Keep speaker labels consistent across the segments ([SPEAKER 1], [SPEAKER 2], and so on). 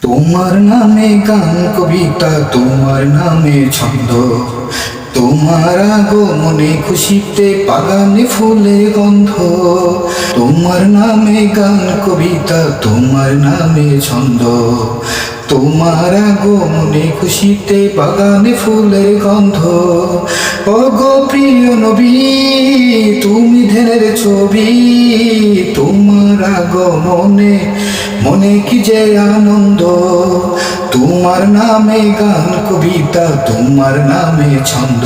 [SPEAKER 1] তোমার নামে গান কবিতা, তোমার নামে ছন্দ, তোমার আগমনে খুশিতে বাগানে ফুলের গন্ধ। তোমার নামে গান কবিতা, তোমার নামে ছন্দ, তোমার আগমনে খুশিতে বাগানে ফুলের গন্ধ। ওগো প্রিয় নবী, তুমি ধ্যানের ছবি, তোমার আগমনে মনে কি যে আনন্দ। তোমার নামে গান কবিতা, তোমার নামে ছন্দ,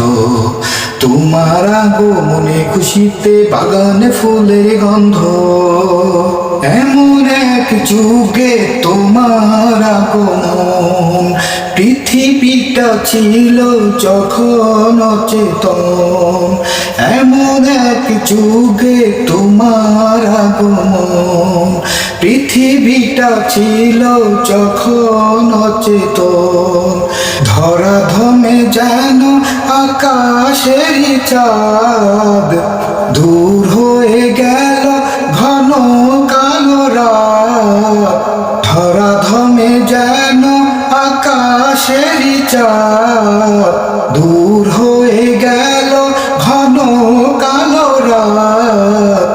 [SPEAKER 1] তোমার আগমনে খুশিতে বাগানে ফুলের গন্ধ। এমন এক যুগে তোমার আগমন, পৃথিবীটা ছিল যখন অচেতন। এমন এক যুগে তোমার আগমন, পৃথিবীটা ছিল যখন অচেতন। ধরা ধমে যেন আকাশের চাঁদ, দূর হয়ে গেল ঘন কালো রাত। ধরা ধমে যেন আকাশের চাঁদ, দূর হয়ে গেল ঘন কালো রাত।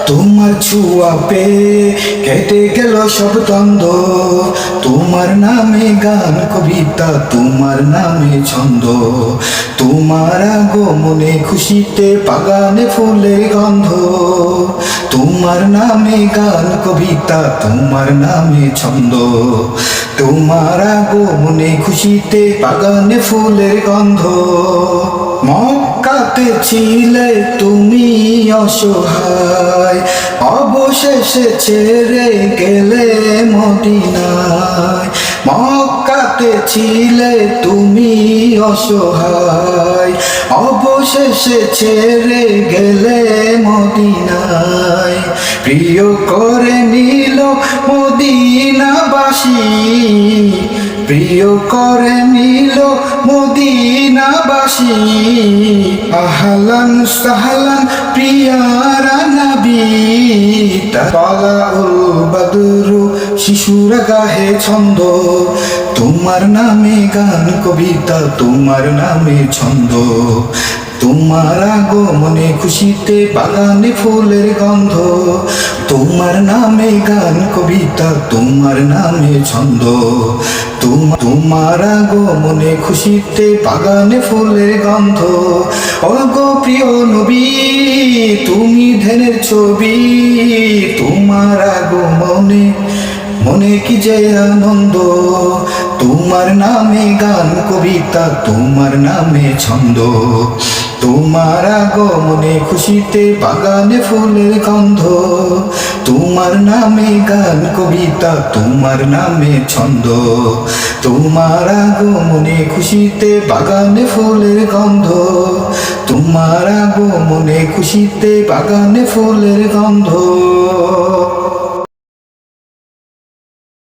[SPEAKER 1] তোমার ছোঁয়া পেয়ে কেটে গেল সব দ্বন্দ্ব। তোমার নামে গান কবিতা, তোমার নামে ছন্দ, তোমার আগমনে খুশিতে বাগানে ফুলের গন্ধ। তোমার নামে গান কবিতা, তোমার নামে ছন্দ, তোমার আগমনে খুশিতে বাগানে ফুলের গন্ধ। মক্কাতে ছিলে তুমি অসহায়, অবশেষে ছেড়ে গেলে মদিনায়। মক্কাতে ছিলে তুমি অসহায়, অবশেষে ছেড়ে গেলে মদিনায়। প্রিয় করে নিল মদিনাবাসী, প্রিয় করে নিল মদিনাবাসী। আহলান সাহলান প্রিয়ারা নবী, তালাউল বদরু শিশুরা গাহে ছন্দ। তোমার নামে গান কবিতা, তোমার নামে ছন্দ, তোমার আগমনে খুশিতে বাগানে ফুলের গন্ধ। তোমার নামে গান কবিতা, তোমার নামে ছন্দ, তোমার আগমনে খুশিতে বাগানে ফুলের গন্ধ। ওগো প্রিয় নবী, তুমি ধ্যানের ছবি, তোমার আগমনে মনে কি যে আনন্দ। তোমার নামে গান কবিতা, তোমার নামে ছন্দ, তোমার আগমনে খুশিতে বাগানে ফুলের গন্ধ। তোমার নামে গান কবিতা, তোমার নামে ছন্দ, তোমার আগমনে খুশিতে বাগানে ফুলের গন্ধ। তোমার আগমনে খুশিতে বাগানে ফুলের গন্ধ।